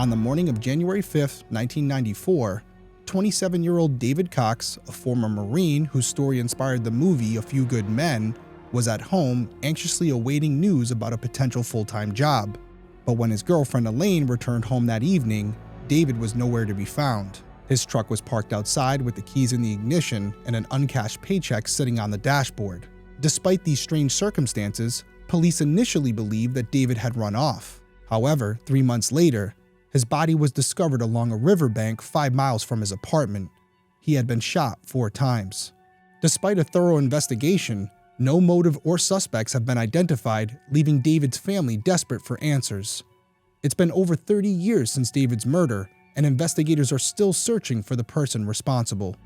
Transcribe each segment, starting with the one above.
On the morning of January 5, 1994, 27-year-old David Cox, a former Marine whose story inspired the movie A Few Good Men, was at home anxiously awaiting news about a potential full-time job. But when his girlfriend Elaine returned home that evening, David was nowhere to be found. His truck was parked outside with the keys in the ignition and an uncashed paycheck sitting on the dashboard. Despite these strange circumstances, police initially believed that David had run off. However, 3 months later, his body was discovered along a riverbank 5 miles from his apartment. He had been shot 4 times. Despite a thorough investigation, no motive or suspects have been identified, leaving David's family desperate for answers. It's been over 30 years since David's murder, and investigators are still searching for the person responsible.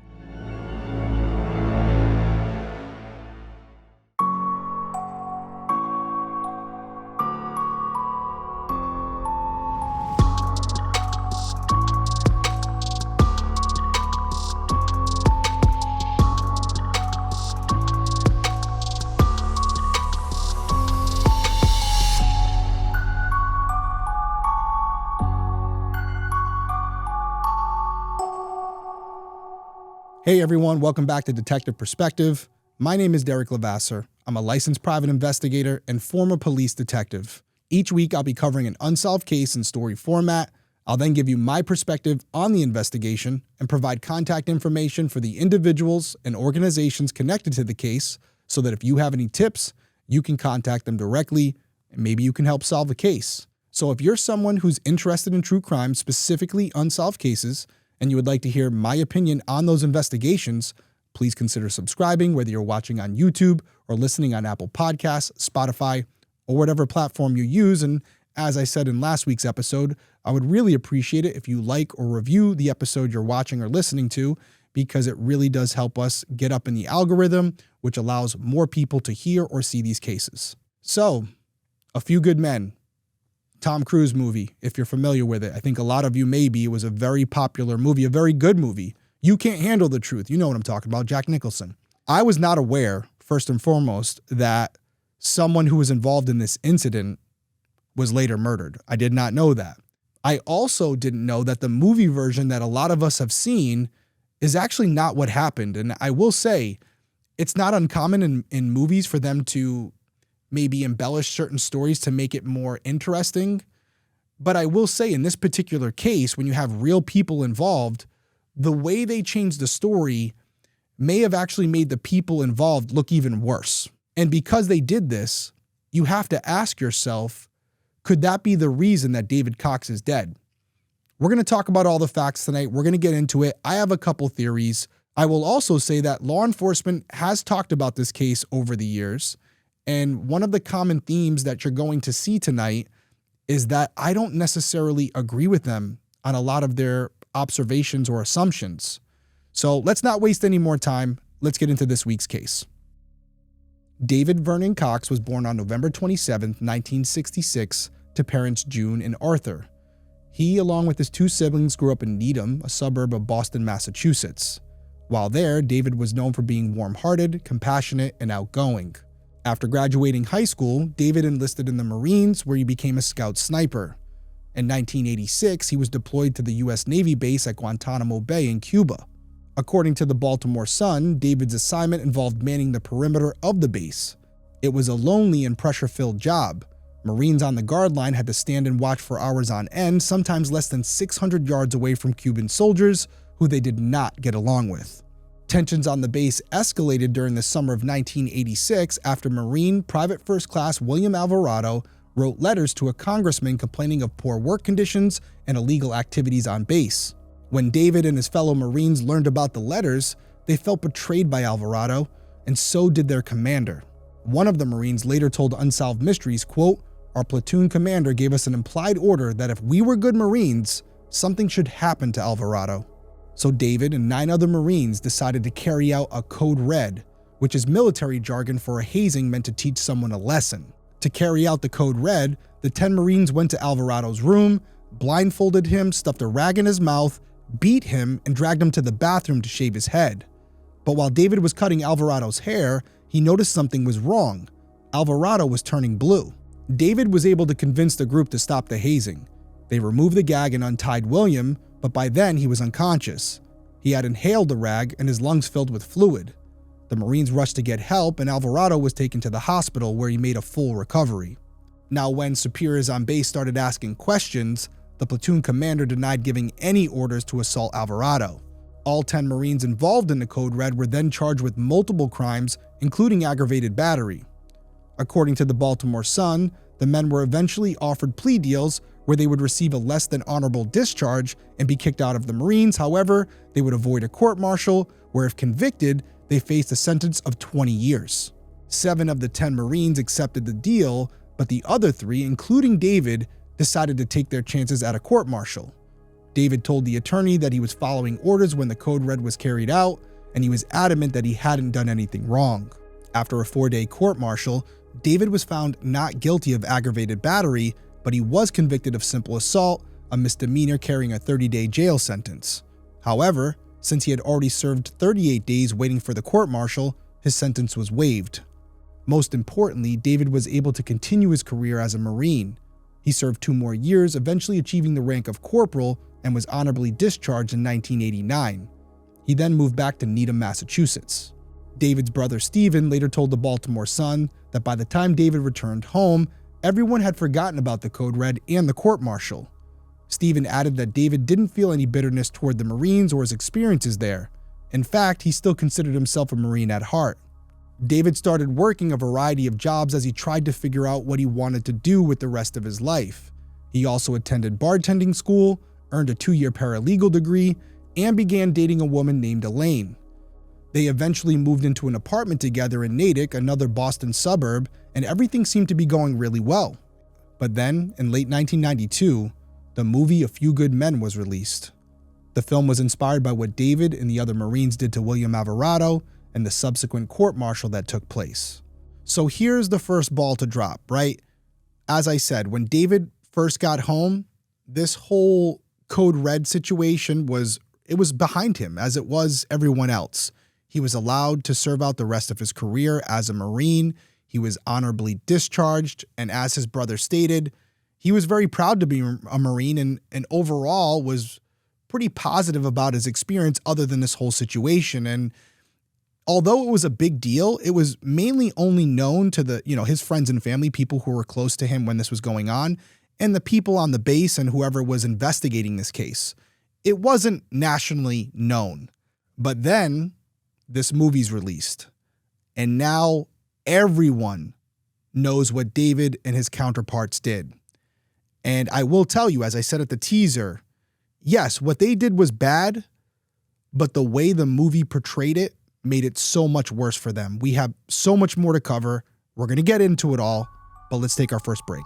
Hey everyone, welcome back to Detective Perspective. My name is Derrick Levasseur. I'm a licensed private investigator and former police detective. Each week I'll be covering an unsolved case in story format. I'll then give you my perspective on the investigation and provide contact information for the individuals and organizations connected to the case so that if you have any tips, you can contact them directly and maybe you can help solve the case. So if you're someone who's interested in true crime, specifically unsolved cases, and you would like to hear my opinion on those investigations, please consider subscribing, whether you're watching on YouTube or listening on Apple Podcasts, Spotify, or whatever platform you use. And as I said in last week's episode, I would really appreciate it if you like or review the episode you're watching or listening to, because it really does help us get up in the algorithm, which allows more people to hear or see these cases. So, A Few Good Men. Tom Cruise movie, if you're familiar with it. I think a lot of you may be. It was a very popular movie, a very good movie. You Can't Handle the Truth. You know what I'm talking about, Jack Nicholson. I was not aware, first and foremost, that someone who was involved in this incident was later murdered. I did not know that. I also didn't know that the movie version that a lot of us have seen is actually not what happened. And I will say, it's not uncommon in movies for them to maybe embellish certain stories to make it more interesting. But I will say in this particular case, when you have real people involved, the way they changed the story may have actually made the people involved look even worse. And because they did this, you have to ask yourself, could that be the reason that David Cox is dead? We're going to talk about all the facts tonight. We're going to get into it. I have a couple theories. I will also say that law enforcement has talked about this case over the years. And one of the common themes that you're going to see tonight is that I don't necessarily agree with them on a lot of their observations or assumptions. So let's not waste any more time. Let's get into this week's case. David Vernon Cox was born on November 27, 1966, to parents June and Arthur. He, along with his 2 siblings, grew up in Needham, a suburb of Boston, Massachusetts. While there, David was known for being warm-hearted, compassionate, and outgoing. After graduating high school, David enlisted in the Marines, where he became a scout sniper. In 1986, he was deployed to the U.S. Navy base at Guantanamo Bay in Cuba. According to the Baltimore Sun, David's assignment involved manning the perimeter of the base. It was a lonely and pressure-filled job. Marines on the guard line had to stand and watch for hours on end, sometimes less than 600 yards away from Cuban soldiers who they did not get along with. Tensions on the base escalated during the summer of 1986 after Marine Private First Class William Alvarado wrote letters to a congressman complaining of poor work conditions and illegal activities on base. When David and his fellow Marines learned about the letters, they felt betrayed by Alvarado, and so did their commander. One of the Marines later told Unsolved Mysteries, quote, "Our platoon commander gave us an implied order that if we were good Marines, something should happen to Alvarado." So David and 9 other Marines decided to carry out a Code Red, which is military jargon for a hazing meant to teach someone a lesson. To carry out the Code Red, the 10 Marines went to Alvarado's room, blindfolded him, stuffed a rag in his mouth, beat him, and dragged him to the bathroom to shave his head. But while David was cutting Alvarado's hair, he noticed something was wrong. Alvarado was turning blue. David was able to convince the group to stop the hazing. They removed the gag and untied William, but by then he was unconscious. He had inhaled the rag and his lungs filled with fluid. The Marines rushed to get help and Alvarado was taken to the hospital where he made a full recovery. Now, when superiors on base started asking questions, the platoon commander denied giving any orders to assault Alvarado. All 10 Marines involved in the Code Red were then charged with multiple crimes, including aggravated battery. According to the Baltimore Sun, the men were eventually offered plea deals where they would receive a less than honorable discharge and be kicked out of the Marines. However, they would avoid a court-martial where, if convicted, they faced a sentence of 20 years. 7 of the 10 Marines accepted the deal, but the other 3, including David, decided to take their chances at a court-martial. David told the attorney that he was following orders when the Code Red was carried out, and he was adamant that he hadn't done anything wrong. After a 4-day court-martial, David was found not guilty of aggravated battery, but he was convicted of simple assault, a misdemeanor carrying a 30-day jail sentence. However, since he had already served 38 days waiting for the court-martial, his sentence was waived. Most importantly, David was able to continue his career as a Marine. He served 2 more years, eventually achieving the rank of corporal, and was honorably discharged in 1989. He then moved back to Needham, Massachusetts. David's brother Stephen later told the Baltimore Sun that by the time David returned home, everyone had forgotten about the Code Red and the court-martial. Stephen added that David didn't feel any bitterness toward the Marines or his experiences there. In fact, he still considered himself a Marine at heart. David started working a variety of jobs as he tried to figure out what he wanted to do with the rest of his life. He also attended bartending school, earned a 2-year paralegal degree, and began dating a woman named Elaine. They eventually moved into an apartment together in Natick, another Boston suburb, and everything seemed to be going really well. But then, in late 1992, the movie A Few Good Men was released. The film was inspired by what David and the other Marines did to William Alvarado and the subsequent court-martial that took place. So here's the first ball to drop, right? As I said, when David first got home, this whole Code Red situation was behind him, as it was everyone else. He was allowed to serve out the rest of his career as a Marine. He was honorably discharged, and as his brother stated, he was very proud to be a Marine and overall was pretty positive about his experience other than this whole situation. And although it was a big deal, it was mainly only known to his friends and family, people who were close to him when this was going on, and the people on the base and whoever was investigating this case. It wasn't nationally known. But then this movie's released, and now everyone knows what David and his counterparts did. And I will tell you, as I said at the teaser, yes, what they did was bad, but the way the movie portrayed it made it so much worse for them. We have so much more to cover. We're going to get into it all, but let's take our first break.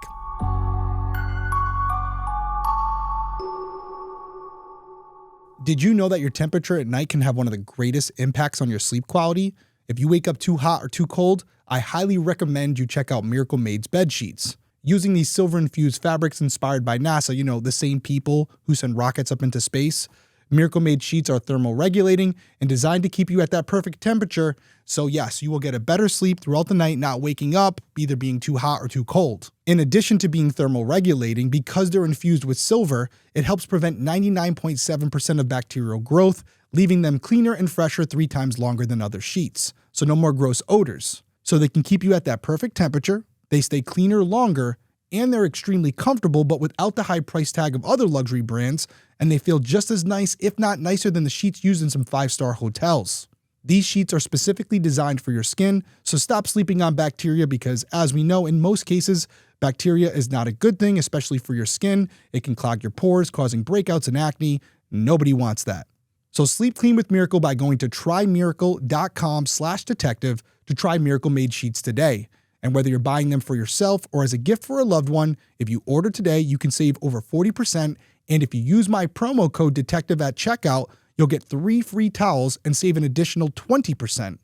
Did you know that your temperature at night can have one of the greatest impacts on your sleep quality? If you wake up too hot or too cold, I highly recommend you check out Miracle Made's bed sheets. Using these silver-infused fabrics inspired by NASA, the same people who send rockets up into space, Miracle Made sheets are thermoregulating and designed to keep you at that perfect temperature. So yes, you will get a better sleep throughout the night, not waking up, either being too hot or too cold. In addition to being thermoregulating, because they're infused with silver, it helps prevent 99.7% of bacterial growth, leaving them cleaner and fresher 3 times longer than other sheets. So no more gross odors. So they can keep you at that perfect temperature, they stay cleaner longer, and they're extremely comfortable, but without the high price tag of other luxury brands, and they feel just as nice, if not nicer, than the sheets used in some 5-star hotels. These sheets are specifically designed for your skin, so stop sleeping on bacteria because, as we know, in most cases, bacteria is not a good thing, especially for your skin. It can clog your pores, causing breakouts and acne. Nobody wants that. So sleep clean with Miracle by going to trymiracle.com/detective to try Miracle Made sheets today. And whether you're buying them for yourself or as a gift for a loved one, if you order today, you can save over 40%. And if you use my promo code DETECTIVE at checkout, you'll get 3 free towels and save an additional 20%.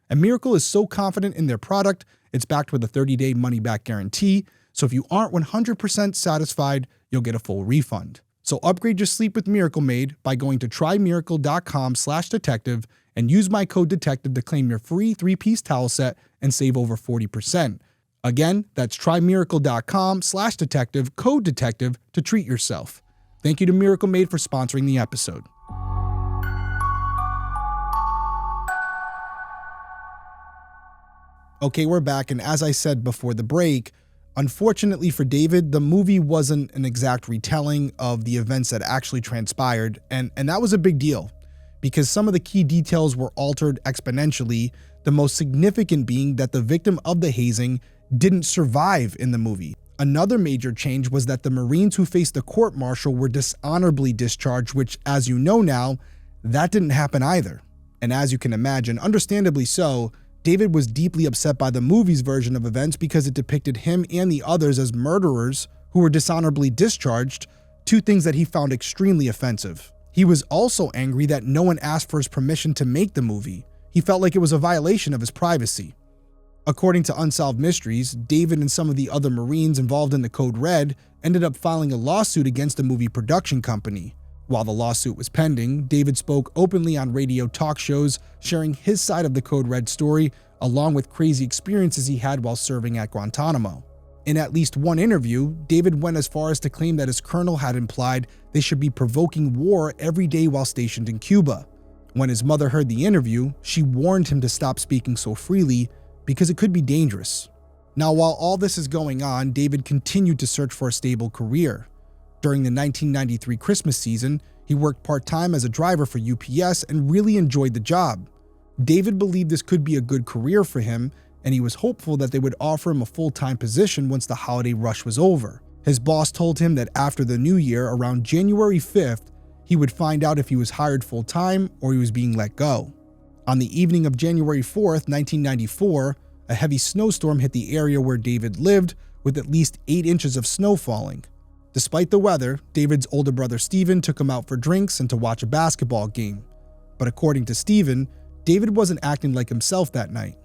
And Miracle is so confident in their product, it's backed with a 30-day money-back guarantee. So if you aren't 100% satisfied, you'll get a full refund. So upgrade your sleep with Miracle Made by going to trymiracle.com/detective and use my code DETECTIVE to claim your free 3-piece towel set and save over 40%. Again, that's trymiracle.com/detective, code detective to treat yourself. Thank you to Miracle Made for sponsoring the episode. Okay, we're back, and as I said before the break, unfortunately for David, the movie wasn't an exact retelling of the events that actually transpired, and that was a big deal because some of the key details were altered exponentially, the most significant being that the victim of the hazing didn't survive in the movie. Another major change was that the Marines who faced the court-martial were dishonorably discharged, which, as you know now, that didn't happen either. And as you can imagine, understandably so, David was deeply upset by the movie's version of events because it depicted him and the others as murderers who were dishonorably discharged, two things that he found extremely offensive. He was also angry that no one asked for his permission to make the movie. He felt like it was a violation of his privacy. According to Unsolved Mysteries, David and some of the other Marines involved in the Code Red ended up filing a lawsuit against the movie production company. While the lawsuit was pending, David spoke openly on radio talk shows, sharing his side of the Code Red story, along with crazy experiences he had while serving at Guantanamo. In at least one interview, David went as far as to claim that his colonel had implied they should be provoking war every day while stationed in Cuba. When his mother heard the interview, she warned him to stop speaking so freely because it could be dangerous. Now, while all this is going on, David continued to search for a stable career. During the 1993 Christmas season, he worked part-time as a driver for UPS and really enjoyed the job. David believed this could be a good career for him, and he was hopeful that they would offer him a full-time position once the holiday rush was over. His boss told him that after the new year, around January 5th, he would find out if he was hired full-time or he was being let go. On the evening of January 4th, 1994, a heavy snowstorm hit the area where David lived, with at least 8 inches of snow falling. Despite the weather, David's older brother Stephen took him out for drinks and to watch a basketball game. But according to Stephen, David wasn't acting like himself that night.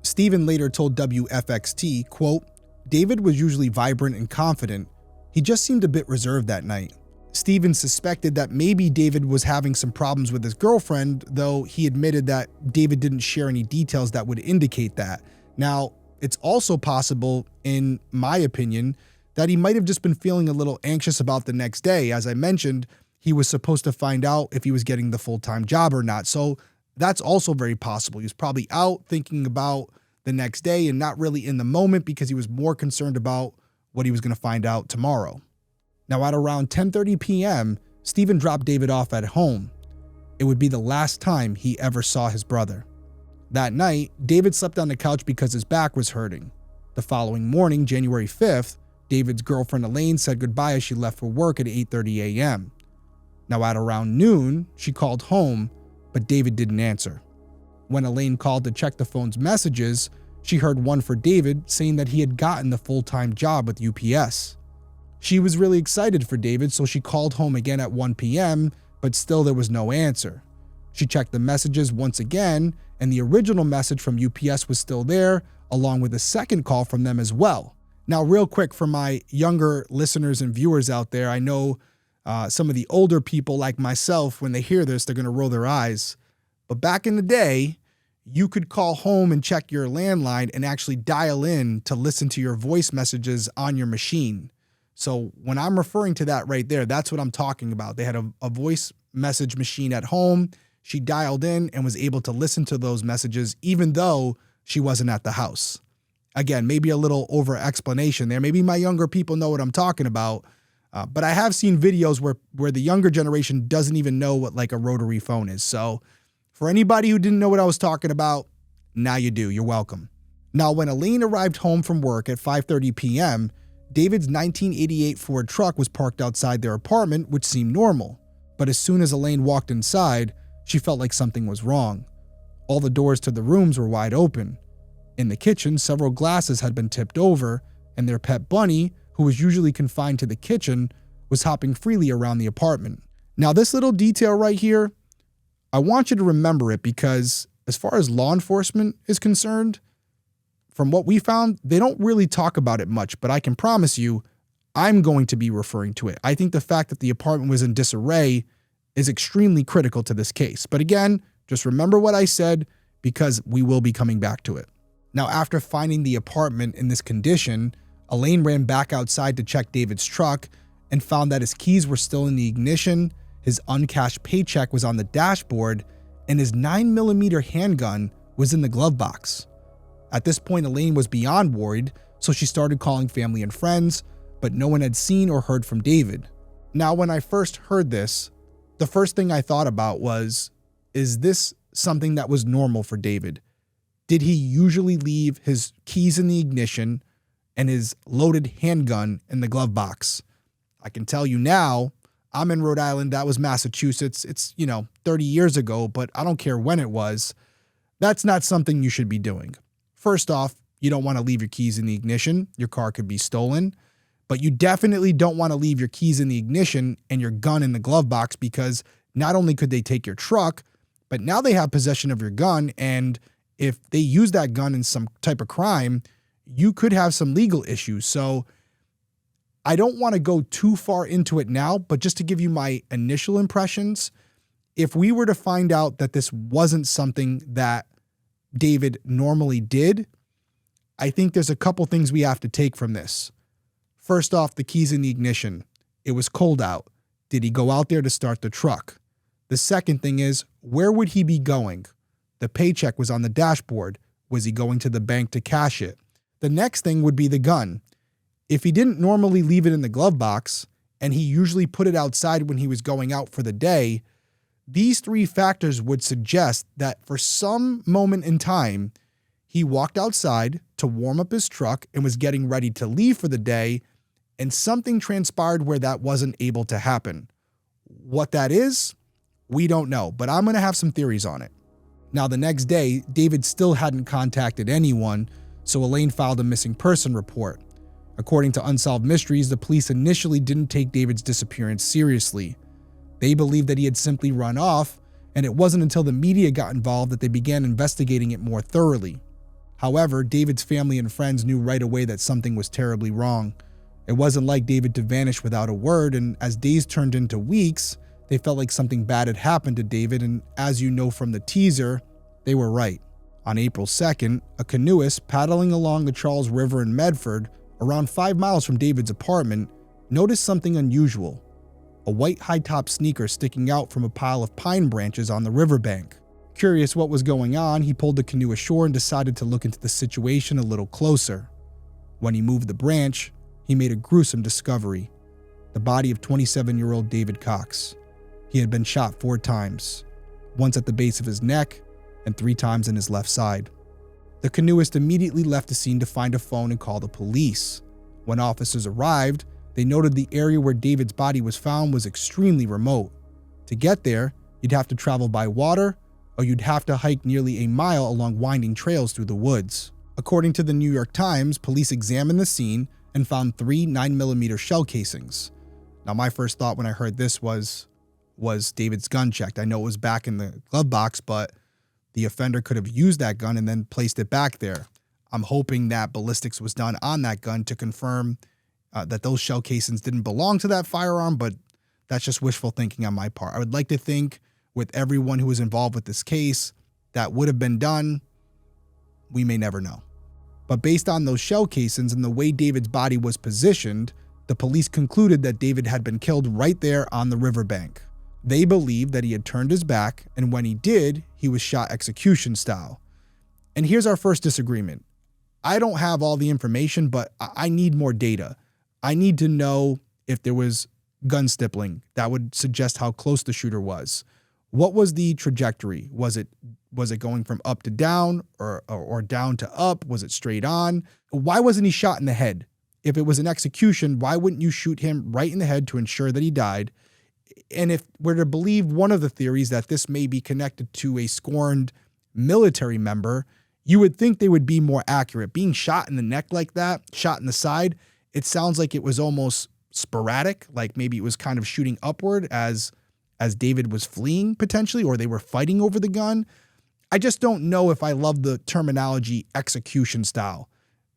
Stephen later told WFXT, quote, "David was usually vibrant and confident. He just seemed a bit reserved that night." Stephen suspected that maybe David was having some problems with his girlfriend, though he admitted that David didn't share any details that would indicate that. Now, it's also possible, in my opinion, that he might have just been feeling a little anxious about the next day. As I mentioned, he was supposed to find out if he was getting the full-time job or not. So that's also very possible. He was probably out thinking about the next day and not really in the moment because he was more concerned about what he was going to find out tomorrow. Now, at around 10:30 p.m., Stephen dropped David off at home. It would be the last time he ever saw his brother. That night, David slept on the couch because his back was hurting. The following morning, January 5th, David's girlfriend Elaine said goodbye as she left for work at 8:30 a.m. Now, at around noon, she called home, but David didn't answer. When Elaine called to check the phone's messages, she heard one for David saying that he had gotten the full-time job with UPS. She was really excited for David, so she called home again at 1 p.m., but still there was no answer. She checked the messages once again, and the original message from UPS was still there, along with a second call from them as well. Now, real quick for my younger listeners and viewers out there, I know some of the older people like myself, when they hear this, they're going to roll their eyes. But back in the day, you could call home and check your landline and actually dial in to listen to your voice messages on your machine. So when I'm referring to that right there, that's what I'm talking about. They had a voice message machine at home. She dialed in and was able to listen to those messages even though she wasn't at the house. Again, maybe a little over explanation there. Maybe my younger people know what I'm talking about. But I have seen videos where the younger generation doesn't even know what like a rotary phone is. So for anybody who didn't know what I was talking about, now you do. You're welcome. Now, when Elaine arrived home from work at 5:30 p.m., David's 1988 Ford truck was parked outside their apartment, which seemed normal. But as soon as Elaine walked inside, she felt like something was wrong. All the doors to the rooms were wide open. In the kitchen, several glasses had been tipped over, and their pet bunny, who was usually confined to the kitchen, was hopping freely around the apartment. Now, this little detail right here, I want you to remember it because as far as law enforcement is concerned, from what we found, they don't really talk about it much, but I can promise you, I'm going to be referring to it. I think the fact that the apartment was in disarray is extremely critical to this case. But again, just remember what I said because we will be coming back to it. Now, after finding the apartment in this condition, Elaine ran back outside to check David's truck and found that his keys were still in the ignition, his uncashed paycheck was on the dashboard, and his 9mm handgun was in the glove box. At this point, Elaine was beyond worried, so she started calling family and friends, but no one had seen or heard from David. Now, when I first heard this, the first thing I thought about was, is this something that was normal for David? Did he usually leave his keys in the ignition and his loaded handgun in the glove box? I can tell you now, I'm in Rhode Island, that was Massachusetts. It's, 30 years ago, but I don't care when it was. That's not something you should be doing. First off, you don't want to leave your keys in the ignition. Your car could be stolen. But you definitely don't want to leave your keys in the ignition and your gun in the glove box, because not only could they take your truck, but now they have possession of your gun. And if they use that gun in some type of crime, you could have some legal issues. So I don't want to go too far into it now, but just to give you my initial impressions, if we were to find out that this wasn't something that David normally did, I think there's a couple things we have to take from this. First off, the keys in the ignition. It was cold out. Did he go out there to start the truck? The second thing is, where would he be going? The paycheck was on the dashboard. Was he going to the bank to cash it? The next thing would be the gun. If he didn't normally leave it in the glove box, and he usually put it outside when he was going out for the day, these three factors would suggest that for some moment in time, he walked outside to warm up his truck and was getting ready to leave for the day, and something transpired where that wasn't able to happen. What that is, we don't know, but I'm going to have some theories on it. Now, the next day, David still hadn't contacted anyone, so Elaine filed a missing person report. According to Unsolved Mysteries, the police initially didn't take David's disappearance seriously. They believed that he had simply run off, and it wasn't until the media got involved that they began investigating it more thoroughly. However, David's family and friends knew right away that something was terribly wrong. It wasn't like David to vanish without a word, and as days turned into weeks, they felt like something bad had happened to David, and as you know from the teaser, they were right. On April 2nd, a canoeist paddling along the Charles River in Medfield, around 5 miles from David's apartment, noticed something unusual: a white high-top sneaker sticking out from a pile of pine branches on the riverbank. Curious what was going on, he pulled the canoe ashore and decided to look into the situation a little closer. When he moved the branch, he made a gruesome discovery: the body of 27-year-old David Cox. He had been shot 4 times, once at the base of his neck and 3 times in his left side. The canoeist immediately left the scene to find a phone and call the police. When officers arrived, they noted the area where David's body was found was extremely remote. To get there, you'd have to travel by water, or you'd have to hike nearly a mile along winding trails through the woods. According to the New York Times, police examined the scene and found 3 9mm shell casings. Now, my first thought when I heard this was David's gun checked. I know it was back in the glove box, but the offender could have used that gun and then placed it back there. I'm hoping that ballistics was done on that gun to confirm that those shell casings didn't belong to that firearm, but that's just wishful thinking on my part. I would like to think with everyone who was involved with this case, that would have been done. We may never know. But based on those shell casings and the way David's body was positioned, the police concluded that David had been killed right there on the riverbank. They believed that he had turned his back, and when he did, he was shot execution style. And here's our first disagreement. I don't have all the information, but I need more data. I need to know if there was gun stippling. That would suggest how close the shooter was. What was the trajectory? Was it going from up to down or down to up? Was it straight on? Why wasn't he shot in the head? If it was an execution, why wouldn't you shoot him right in the head to ensure that he died? And if we're to believe one of the theories that this may be connected to a scorned military member, you would think they would be more accurate. Being shot in the neck like that, shot in the side, it sounds like it was almost sporadic, like maybe it was kind of shooting upward as David was fleeing potentially, or they were fighting over the gun. I just don't know if I love the terminology execution style.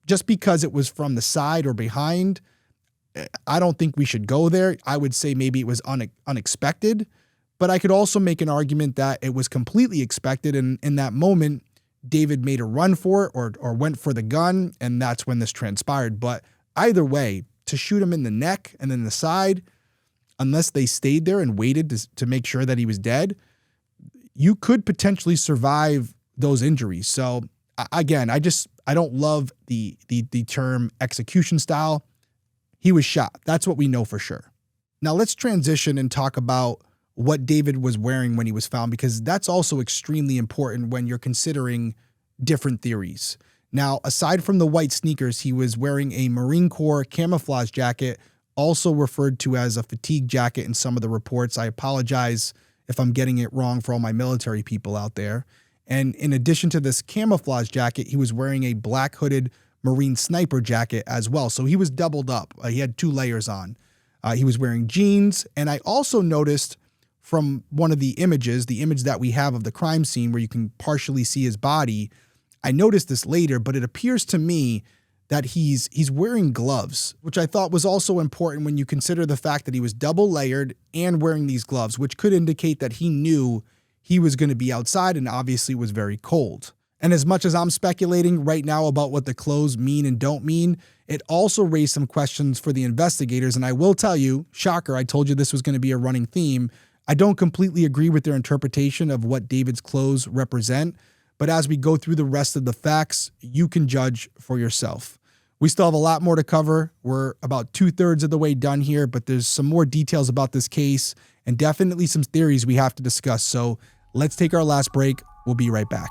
Just because it was from the side or behind, I don't think we should go there. I would say maybe it was unexpected, but I could also make an argument that it was completely expected, and in that moment, David made a run for it or went for the gun, and that's when this transpired. But either way, to shoot him in the neck and then the side, unless they stayed there and waited to make sure that he was dead, you could potentially survive those injuries. So again, I don't love the term execution style. He was shot. That's what we know for sure. Now let's transition and talk about what David was wearing when he was found, because that's also extremely important when you're considering different theories. Now, aside from the white sneakers, he was wearing a Marine Corps camouflage jacket, also referred to as a fatigue jacket in some of the reports. I apologize if I'm getting it wrong for all my military people out there. And in addition to this camouflage jacket, he was wearing a black hooded Marine sniper jacket as well. So he was doubled up. He had 2 layers on. He was wearing jeans. And I also noticed from one of the images, the image that we have of the crime scene where you can partially see his body, I noticed this later, but it appears to me that he's wearing gloves, which I thought was also important when you consider the fact that he was double layered and wearing these gloves, which could indicate that he knew he was going to be outside and obviously was very cold. And as much as I'm speculating right now about what the clothes mean and don't mean, it also raised some questions for the investigators. And I will tell you, shocker, I told you this was going to be a running theme. I don't completely agree with their interpretation of what David's clothes represent, but as we go through the rest of the facts, you can judge for yourself. We still have a lot more to cover. We're about 2/3 of the way done here, but there's some more details about this case and definitely some theories we have to discuss. So let's take our last break. We'll be right back.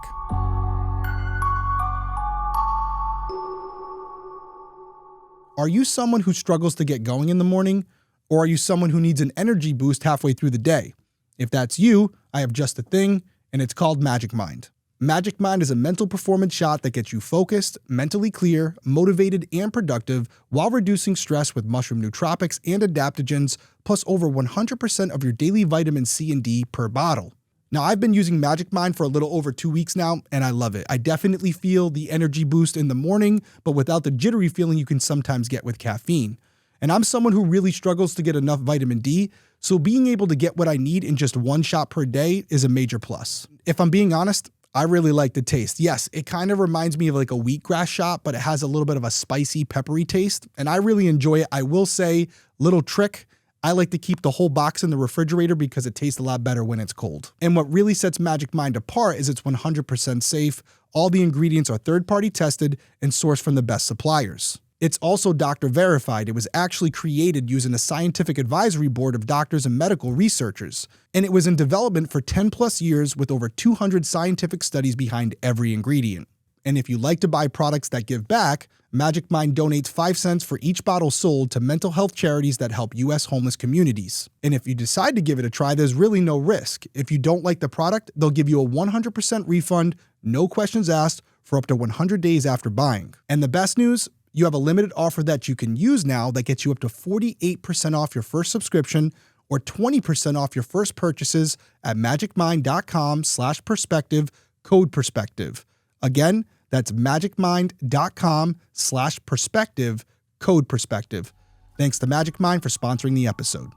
Are you someone who struggles to get going in the morning? Or are you someone who needs an energy boost halfway through the day? If that's you, I have just a thing, and it's called Magic Mind. Magic Mind is a mental performance shot that gets you focused, mentally clear, motivated, and productive while reducing stress with mushroom nootropics and adaptogens, plus over 100% of your daily vitamin C and D per bottle. Now, I've been using Magic Mind for a little over 2 weeks now, and I love it. I definitely feel the energy boost in the morning, but without the jittery feeling you can sometimes get with caffeine. And I'm someone who really struggles to get enough vitamin D, so being able to get what I need in just 1 shot per day is a major plus. If I'm being honest, I really like the taste. Yes, it kind of reminds me of like a wheatgrass shot, but it has a little bit of a spicy, peppery taste, and I really enjoy it. I will say, little trick, I like to keep the whole box in the refrigerator because it tastes a lot better when it's cold. And what really sets Magic Mind apart is it's 100% safe. All the ingredients are third-party tested and sourced from the best suppliers. It's also doctor verified. It was actually created using a scientific advisory board of doctors and medical researchers. And it was in development for 10 plus years with over 200 scientific studies behind every ingredient. And if you like to buy products that give back, Magic Mind donates 5 cents for each bottle sold to mental health charities that help U.S. homeless communities. And if you decide to give it a try, there's really no risk. If you don't like the product, they'll give you a 100% refund, no questions asked, for up to 100 days after buying. And the best news? You have a limited offer that you can use now that gets you up to 48% off your first subscription or 20% off your first purchases at magicmind.com/perspective, code perspective. Again, that's magicmind.com/perspective, code perspective. Thanks to Magic Mind for sponsoring the episode.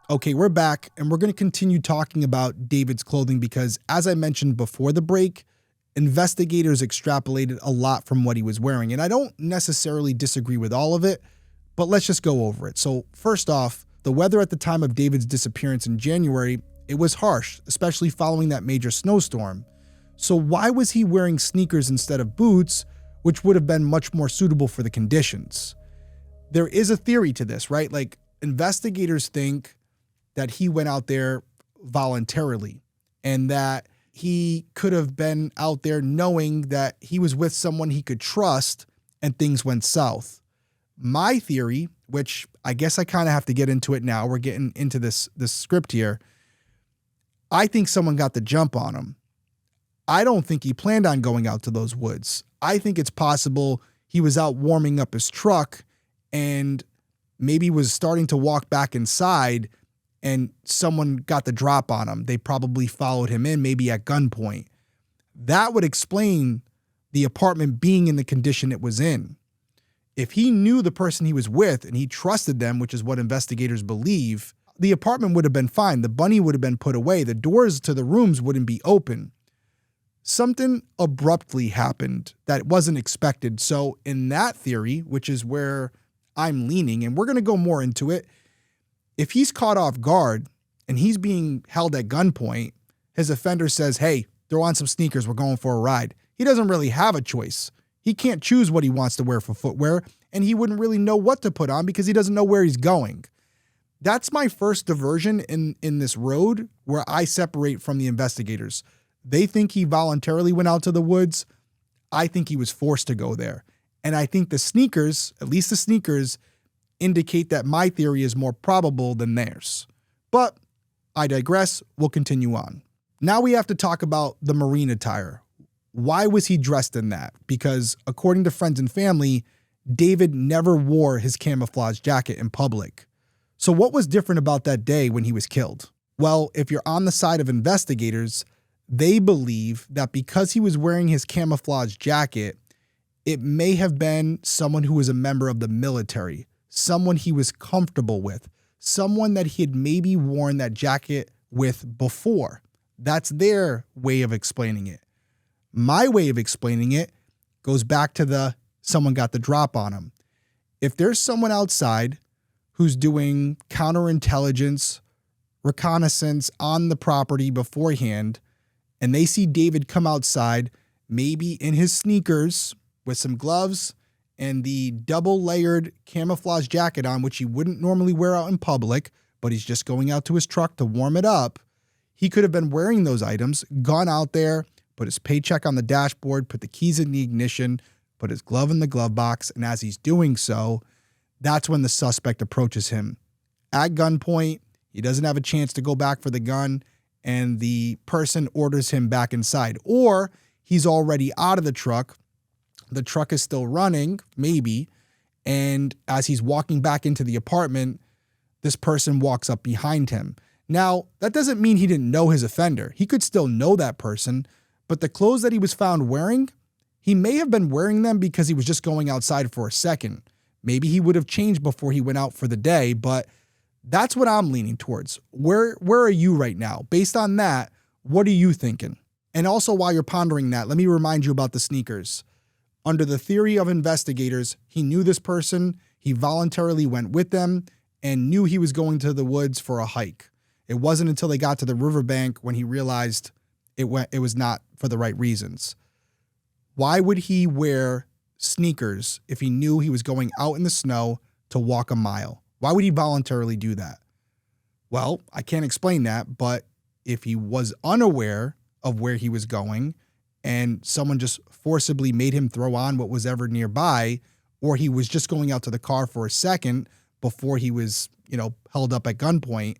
Okay, we're back, and we're going to continue talking about David's clothing because, as I mentioned before the break, investigators extrapolated a lot from what he was wearing. And I don't necessarily disagree with all of it, but let's just go over it. So first off, the weather at the time of David's disappearance in January, it was harsh, especially following that major snowstorm. So why was he wearing sneakers instead of boots, which would have been much more suitable for the conditions? There is a theory to this, right? Like, investigators think that he went out there voluntarily and that he could have been out there knowing that he was with someone he could trust and things went south. My theory, which I guess I kind of have to get into it now, we're getting into this script here. I think someone got the jump on him. I don't think he planned on going out to those woods. I think it's possible he was out warming up his truck and maybe was starting to walk back inside and someone got the drop on him. They probably followed him in, maybe at gunpoint. That would explain the apartment being in the condition it was in. If he knew the person he was with and he trusted them, which is what investigators believe, the apartment would have been fine. The bunny would have been put away. The doors to the rooms wouldn't be open. Something abruptly happened that wasn't expected. So in that theory, which is where I'm leaning, and we're going to go more into it, if he's caught off guard and he's being held at gunpoint, his offender says, hey, throw on some sneakers, we're going for a ride. He doesn't really have a choice. He can't choose what he wants to wear for footwear, and he wouldn't really know what to put on because he doesn't know where he's going. That's my first diversion in this road where I separate from the investigators. They think he voluntarily went out to the woods. I think he was forced to go there. And I think the sneakers, at least the sneakers, indicate that my theory is more probable than theirs. But I digress. We'll continue on. Now we have to talk about the marine attire. Why was he dressed in that? Because according to friends and family, David never wore his camouflage jacket in public. So what was different about that day when he was killed? Well, if you're on the side of investigators, they believe that because he was wearing his camouflage jacket, it may have been someone who was a member of the military, someone he was comfortable with, someone that he had maybe worn that jacket with before. That's their way of explaining it. My way of explaining it goes back to the someone got the drop on him. If there's someone outside who's doing counterintelligence, reconnaissance on the property beforehand, and they see David come outside, maybe in his sneakers with some gloves and the double-layered camouflage jacket on, which he wouldn't normally wear out in public, but he's just going out to his truck to warm it up, he could have been wearing those items, gone out there, put his paycheck on the dashboard, put the keys in the ignition, put his glove in the glove box, and as he's doing so, that's when the suspect approaches him. At gunpoint, he doesn't have a chance to go back for the gun, and the person orders him back inside. Or he's already out of the truck is still running, maybe, and as he's walking back into the apartment, this person walks up behind him. Now, that doesn't mean he didn't know his offender. He could still know that person, but the clothes that he was found wearing, he may have been wearing them because he was just going outside for a second. Maybe he would have changed before he went out for the day, but that's what I'm leaning towards. Where are you right now? Based on that, what are you thinking? And also, while you're pondering that, let me remind you about the sneakers. Under the theory of investigators, he knew this person, he voluntarily went with them, and knew he was going to the woods for a hike. It wasn't until they got to the riverbank when he realized it was not for the right reasons. Why would he wear sneakers if he knew he was going out in the snow to walk a mile? Why would he voluntarily do that? Well, I can't explain that, but if he was unaware of where he was going and someone just forcibly made him throw on what was ever nearby, or he was just going out to the car for a second before he was, held up at gunpoint,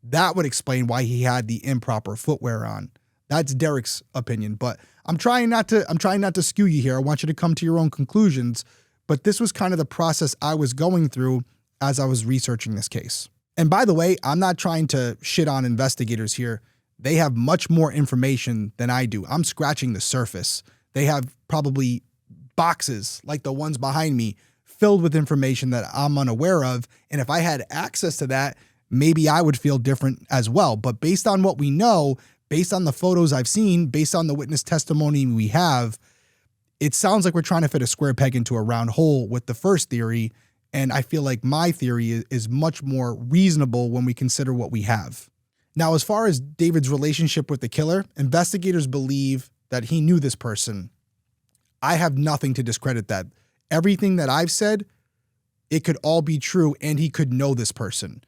that would explain why he had the improper footwear on. That's Derrick's opinion, but I'm trying not to skew you here. I want you to come to your own conclusions, but this was kind of the process I was going through as I was researching this case. And by the way, I'm not trying to shit on investigators here. They have much more information than I do. I'm scratching the surface. They have probably boxes like the ones behind me filled with information that I'm unaware of. And if I had access to that, maybe I would feel different as well. But based on what we know, based on the photos I've seen, based on the witness testimony we have, it sounds like we're trying to fit a square peg into a round hole with the first theory. And I feel like my theory is much more reasonable when we consider what we have. Now, as far as David's relationship with the killer, investigators believe that he knew this person. I have nothing to discredit that. Everything that I've said, it could all be true, and he could know this person.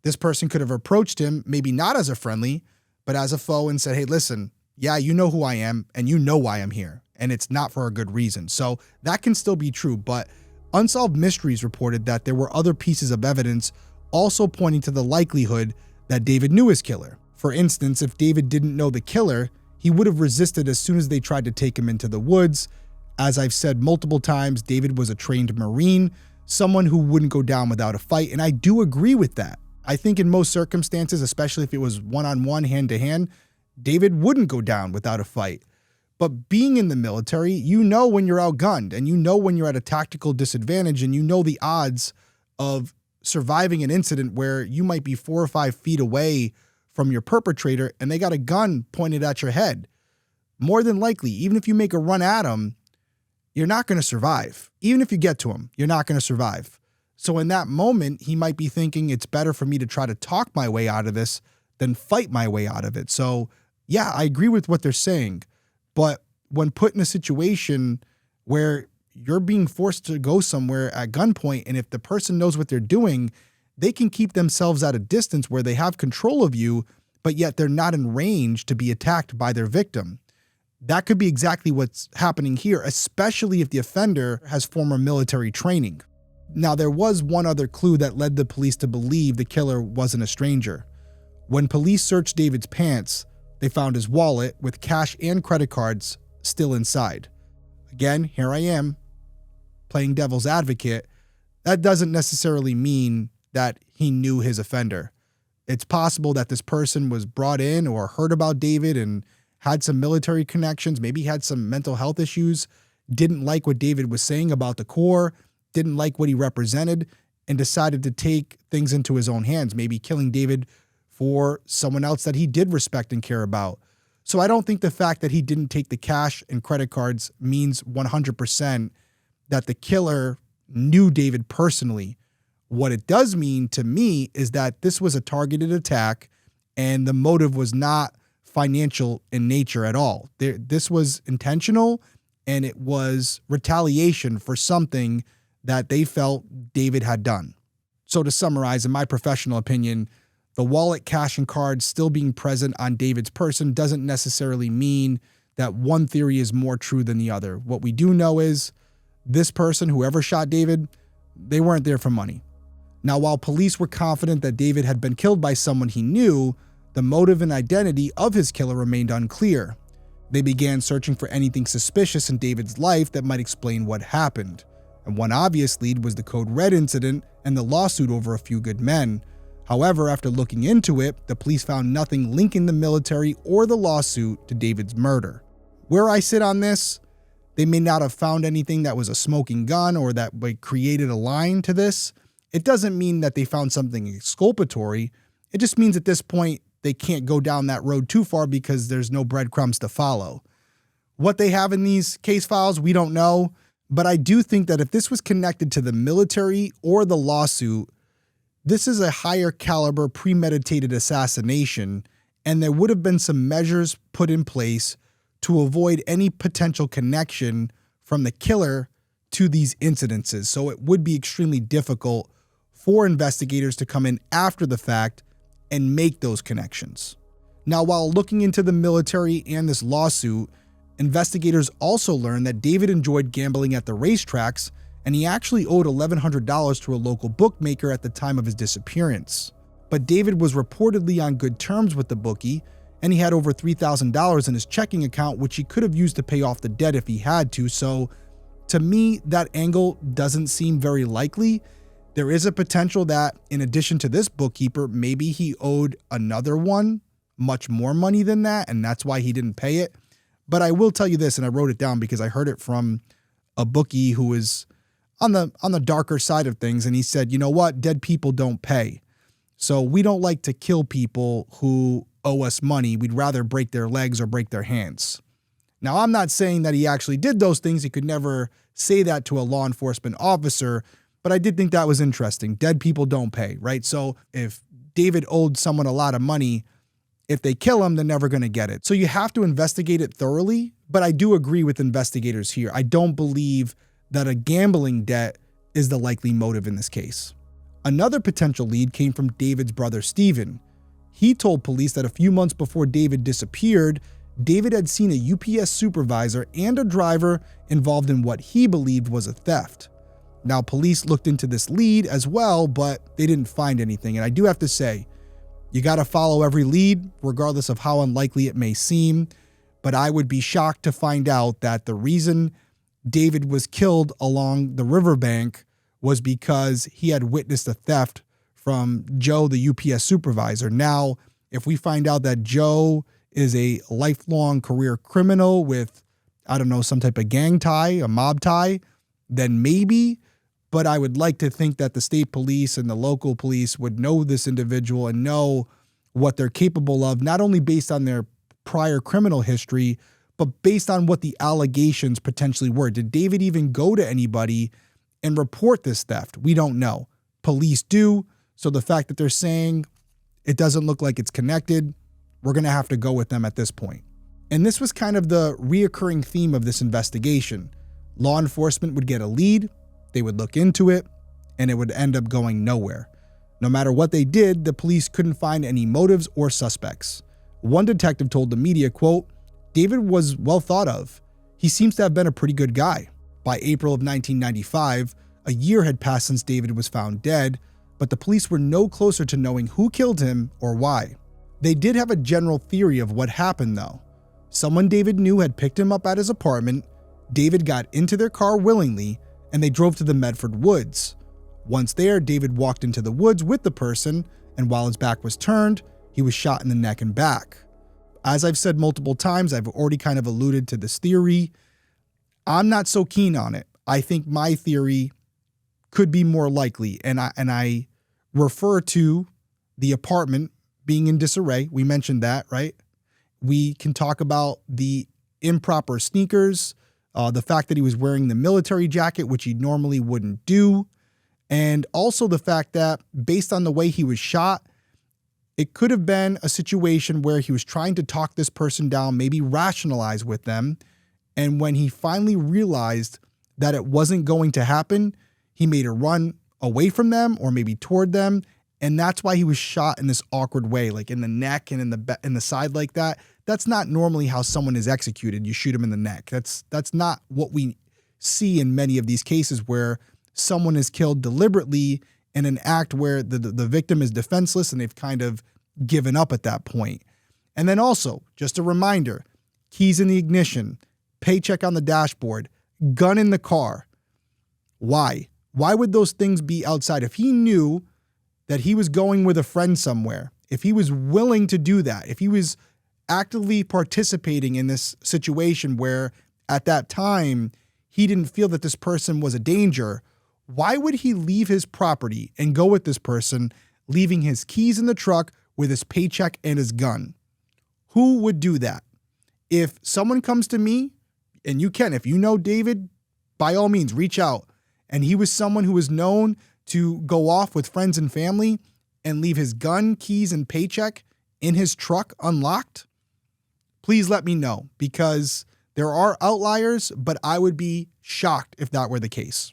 This person could have approached him, maybe not as a friendly, but as a foe, and said, hey, listen, yeah, you know who I am, and you know why I'm here, and it's not for a good reason. So that can still be true, but Unsolved Mysteries reported that there were other pieces of evidence also pointing to the likelihood that David knew his killer. For instance, if David didn't know the killer, he would have resisted as soon as they tried to take him into the woods. As I've said multiple times, David was a trained Marine, someone who wouldn't go down without a fight, and I do agree with that. I think in most circumstances, especially if it was one-on-one, hand-to-hand, David wouldn't go down without a fight. But being in the military, you know when you're outgunned, and you know when you're at a tactical disadvantage, and you know the odds of surviving an incident where you might be 4 or 5 feet away from your perpetrator and they got a gun pointed at your head. More than likely, even if you make a run at them, you're not going to survive. Even if you get to him, you're not going to survive. So in that moment, he might be thinking it's better for me to try to talk my way out of this than fight my way out of it. So yeah, I agree with what they're saying. But when put in a situation where you're being forced to go somewhere at gunpoint, and if the person knows what they're doing, they can keep themselves at a distance where they have control of you, but yet they're not in range to be attacked by their victim. That could be exactly what's happening here, especially if the offender has former military training. Now, there was one other clue that led the police to believe the killer wasn't a stranger. When police searched David's pants, they found his wallet with cash and credit cards still inside. Again, here I am, playing devil's advocate. That doesn't necessarily mean that he knew his offender. It's possible that this person was brought in or heard about David and had some military connections, maybe had some mental health issues, didn't like what David was saying about the Corps, didn't like what he represented, and decided to take things into his own hands, maybe killing David for someone else that he did respect and care about. So I don't think the fact that he didn't take the cash and credit cards means 100% that the killer knew David personally. What it does mean to me is that this was a targeted attack and the motive was not financial in nature at all. This was intentional, and it was retaliation for something that they felt David had done. So to summarize, in my professional opinion, the wallet, cash, and cards still being present on David's person doesn't necessarily mean that one theory is more true than the other. What we do know is this person, whoever shot David, they weren't there for money. Now, while police were confident that David had been killed by someone he knew, the motive and identity of his killer remained unclear. They began searching for anything suspicious in David's life that might explain what happened. And one obvious lead was the Code Red incident and the lawsuit over a few good men. However, after looking into it, the police found nothing linking the military or the lawsuit to David's murder. Where I sit on this, they may not have found anything that was a smoking gun or that created a line to this. It doesn't mean that they found something exculpatory. It just means at this point, they can't go down that road too far because there's no breadcrumbs to follow. What they have in these case files, we don't know. But I do think that if this was connected to the military or the lawsuit, this is a higher caliber premeditated assassination, and there would have been some measures put in place to avoid any potential connection from the killer to these incidences. So it would be extremely difficult for investigators to come in after the fact and make those connections. Now, while looking into the military and this lawsuit, investigators also learned that David enjoyed gambling at the racetracks, and he actually owed $1,100 to a local bookmaker at the time of his disappearance. But David was reportedly on good terms with the bookie, and he had over $3,000 in his checking account, which he could have used to pay off the debt if he had to. So to me, that angle doesn't seem very likely. There is a potential that in addition to this bookkeeper, maybe he owed another one much more money than that, and that's why he didn't pay it. But I will tell you this, and I wrote it down because I heard it from a bookie who is on the darker side of things, and he said, you know what, dead people don't pay. So we don't like to kill people who owe us money. We'd rather break their legs or break their hands. Now, I'm not saying that he actually did those things. He could never say that to a law enforcement officer, but I did think that was interesting. Dead people don't pay, right? So if David owed someone a lot of money, if they kill him, they're never going to get it. So you have to investigate it thoroughly, but I do agree with investigators here. I don't believe that a gambling debt is the likely motive in this case. Another potential lead came from David's brother, Stephen. He told police that a few months before David disappeared, David had seen a UPS supervisor and a driver involved in what he believed was a theft. Now, police looked into this lead as well, but they didn't find anything. And I do have to say, you got to follow every lead, regardless of how unlikely it may seem. But I would be shocked to find out that the reason David was killed along the riverbank was because he had witnessed a theft from Joe, the UPS supervisor. Now, if we find out that Joe is a lifelong career criminal with, I don't know, some type of gang tie, a mob tie, then maybe. but I would like to think that the state police and the local police would know this individual and know what they're capable of, not only based on their prior criminal history, but based on what the allegations potentially were. Did David even go to anybody and report this theft? We don't know. Police do. So the fact that they're saying it doesn't look like it's connected, we're going to have to go with them at this point. And this was kind of the reoccurring theme of this investigation. Law enforcement would get a lead, they would look into it, and it would end up going nowhere. No matter what they did, the police couldn't find any motives or suspects. One detective told the media, quote, "David was well thought of. He seems to have been a pretty good guy." By April of 1995, a year had passed since David was found dead, but the police were no closer to knowing who killed him or why. They did have a general theory of what happened, though. Someone David knew had picked him up at his apartment, David got into their car willingly, and they drove to the Medfield woods. Once there, David walked into the woods with the person, and while his back was turned, he was shot in the neck and back. As I've said multiple times, I've already kind of alluded to this theory. I'm not so keen on it. I think my theory could be more likely, and I refer to the apartment being in disarray. We mentioned that, right? We can talk about the improper sneakers, the fact that he was wearing the military jacket, which he normally wouldn't do, and also the fact that based on the way he was shot, it could have been a situation where he was trying to talk this person down, maybe rationalize with them, and when he finally realized that it wasn't going to happen, he made a run away from them or maybe toward them, and that's why he was shot in this awkward way, like in the neck and in the side like that. That's not normally how someone is executed. You shoot him in the neck. That's not what we see in many of these cases where someone is killed deliberately in an act where the victim is defenseless and they've kind of given up at that point. And then also, just a reminder, keys in the ignition, paycheck on the dashboard, gun in the car. Why? Why would those things be outside? If he knew that he was going with a friend somewhere, if he was willing to do that, if he was actively participating in this situation where at that time he didn't feel that this person was a danger, why would he leave his property and go with this person, leaving his keys in the truck with his paycheck and his gun? Who would do that? If someone comes to me, and you can, if you know David, by all means, reach out. And he was someone who was known to go off with friends and family and leave his gun, keys, and paycheck in his truck unlocked, please let me know, because there are outliers, but I would be shocked if that were the case.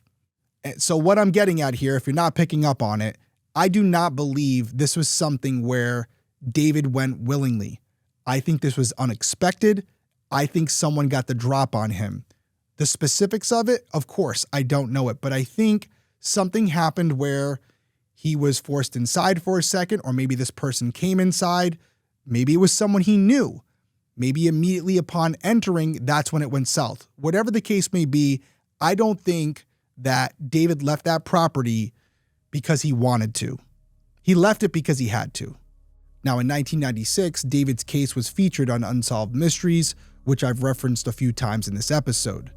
So what I'm getting at here, if you're not picking up on it, I do not believe this was something where David went willingly. I think this was unexpected. I think someone got the drop on him. The specifics of it, of course, I don't know it, but I think something happened where he was forced inside for a second, or maybe this person came inside. Maybe it was someone he knew. Maybe immediately upon entering, that's when it went south. Whatever the case may be, I don't think that David left that property because he wanted to. He left it because he had to. Now, in 1996, David's case was featured on Unsolved Mysteries, which I've referenced a few times in this episode.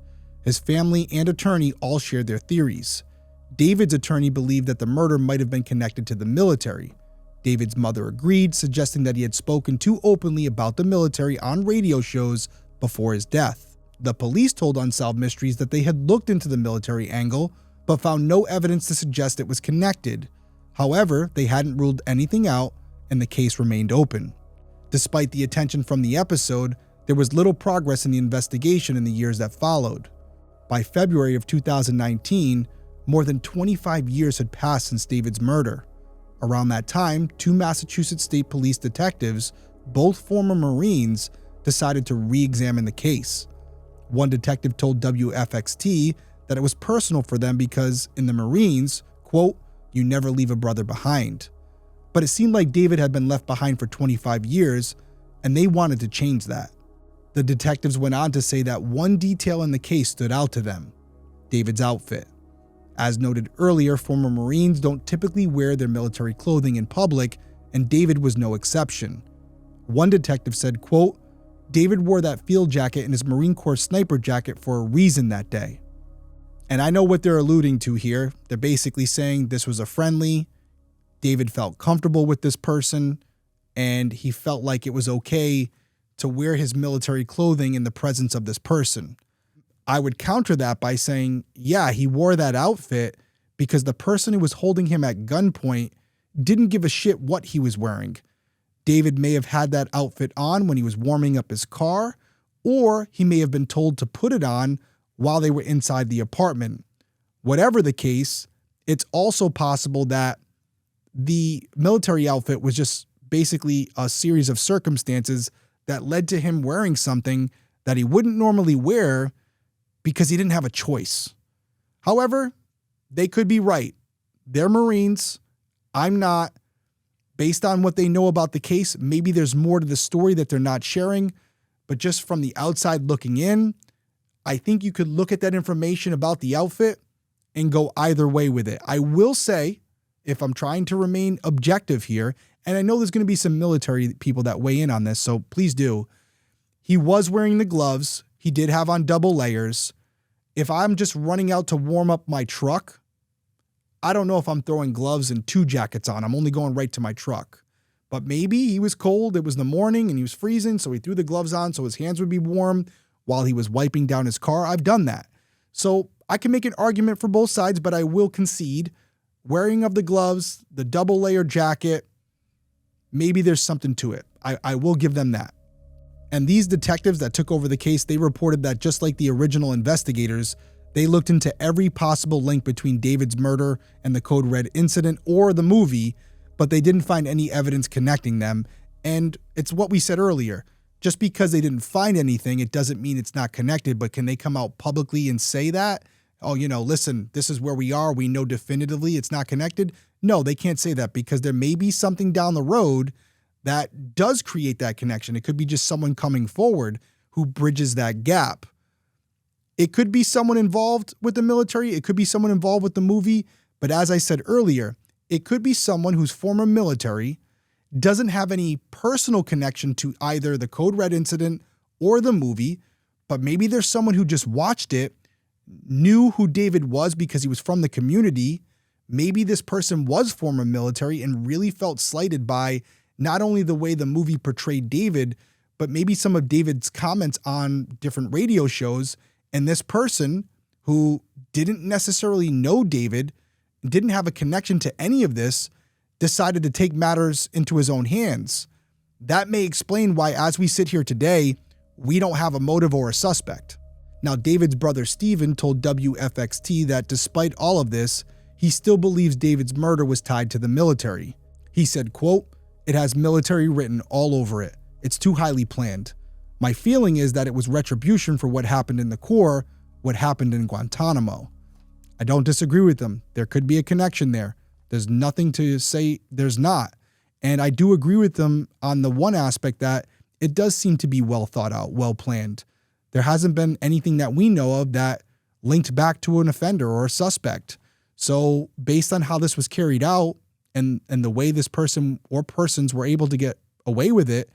His family and attorney all shared their theories. David's attorney believed that the murder might have been connected to the military. David's mother agreed, suggesting that he had spoken too openly about the military on radio shows before his death. The police told Unsolved Mysteries that they had looked into the military angle, but found no evidence to suggest it was connected. However, they hadn't ruled anything out, and the case remained open. Despite the attention from the episode, there was little progress in the investigation in the years that followed. By February of 2019, more than 25 years had passed since David's murder. Around that time, two Massachusetts State Police detectives, both former Marines, decided to re-examine the case. One detective told WFXT that it was personal for them because in the Marines, quote, "You never leave a brother behind." But it seemed like David had been left behind for 25 years, and they wanted to change that. The detectives went on to say that one detail in the case stood out to them: David's outfit. As noted earlier, former Marines don't typically wear their military clothing in public, and David was no exception. One detective said, quote, "David wore that field jacket and his Marine Corps sniper jacket for a reason that day." And I know what they're alluding to here. They're basically saying this was a friendly. David felt comfortable with this person, and he felt like it was okay to wear his military clothing in the presence of this person. I would counter that by saying, yeah, he wore that outfit because the person who was holding him at gunpoint didn't give a shit what he was wearing. David may have had that outfit on when he was warming up his car, or he may have been told to put it on while they were inside the apartment. Whatever the case, it's also possible that the military outfit was just basically a series of circumstances that led to him wearing something that he wouldn't normally wear because he didn't have a choice. However, they could be right. They're Marines. I'm not. Based on what they know about the case, maybe there's more to the story that they're not sharing. But just from the outside looking in, I think you could look at that information about the outfit and go either way with it. I will say, if I'm trying to remain objective here, and I know there's going to be some military people that weigh in on this, so please do. He was wearing the gloves. He did have on double layers. If I'm just running out to warm up my truck, I don't know if I'm throwing gloves and 2 jackets on. I'm only going right to my truck. But maybe he was cold. It was the morning and he was freezing, so he threw the gloves on so his hands would be warm while he was wiping down his car. I've done that. So I can make an argument for both sides, but I will concede wearing of the gloves, the double layer jacket, maybe there's something to it. I will give them that. And these detectives that took over the case, they reported that just like the original investigators, they looked into every possible link between David's murder and the Code Red incident or the movie, but they didn't find any evidence connecting them. And it's what we said earlier. Just because they didn't find anything, it doesn't mean it's not connected, but can they come out publicly and say that? Oh, listen, this is where we are. We know definitively it's not connected. No, they can't say that because there may be something down the road that does create that connection. It could be just someone coming forward who bridges that gap. It could be someone involved with the military. It could be someone involved with the movie. But as I said earlier, it could be someone who's former military, doesn't have any personal connection to either the Code Red incident or the movie, but maybe there's someone who just watched it, knew who David was because he was from the community. Maybe this person was former military and really felt slighted by not only the way the movie portrayed David, but maybe some of David's comments on different radio shows. And this person who didn't necessarily know David, didn't have a connection to any of this, decided to take matters into his own hands. That may explain why, as we sit here today, we don't have a motive or a suspect. Now, David's brother Stephen told WFXT that despite all of this, he still believes David's murder was tied to the military. He said, quote, "It has military written all over it. It's too highly planned. My feeling is that it was retribution for what happened in the Corps, what happened in Guantanamo." I don't disagree with them. There could be a connection there. There's nothing to say there's not. And I do agree with them on the one aspect that it does seem to be well thought out, well planned. There hasn't been anything that we know of that linked back to an offender or a suspect. So based on how this was carried out and the way this person or persons were able to get away with it,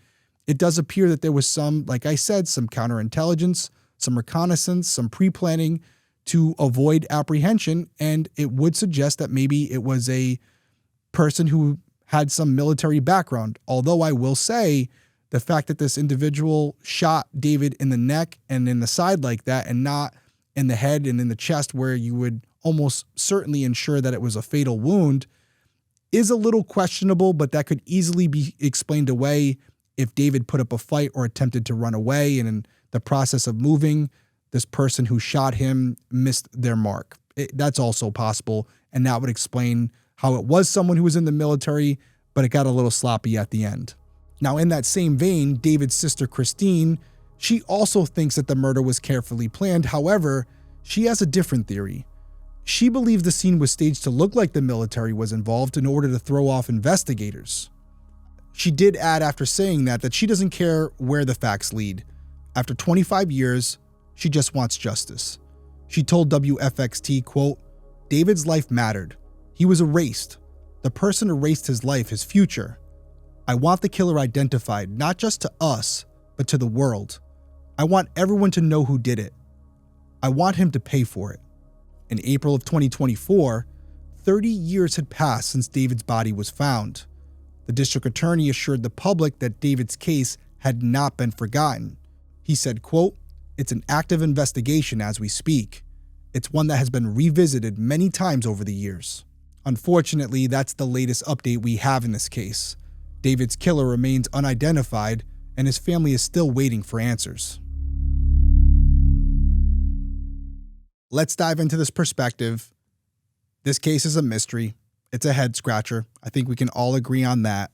it does appear that there was some, like I said, some counterintelligence, some reconnaissance, some pre-planning to avoid apprehension. And it would suggest that maybe it was a person who had some military background. Although I will say the fact that this individual shot David in the neck and in the side like that and not in the head and in the chest where you would almost certainly ensure that it was a fatal wound is a little questionable, but that could easily be explained away if David put up a fight or attempted to run away, and in the process of moving, this person who shot him missed their mark. That's also possible, and that would explain how it was someone who was in the military, but it got a little sloppy at the end. Now, in that same vein, David's sister Christine, she also thinks that the murder was carefully planned. However, she has a different theory. She believes the scene was staged to look like the military was involved in order to throw off investigators. She did add after saying that she doesn't care where the facts lead. After 25 years, she just wants justice. She told WFXT, quote, "David's life mattered. He was erased. The person erased his life, his future. I want the killer identified, not just to us, but to the world. I want everyone to know who did it. I want him to pay for it." In April of 2024, 30 years had passed since David's body was found. The district attorney assured the public that David's case had not been forgotten. He said, quote, "It's an active investigation as we speak. It's one that has been revisited many times over the years." Unfortunately, that's the latest update we have in this case. David's killer remains unidentified, and his family is still waiting for answers. Let's dive into this perspective. This case is a mystery. It's a head scratcher. I think we can all agree on that.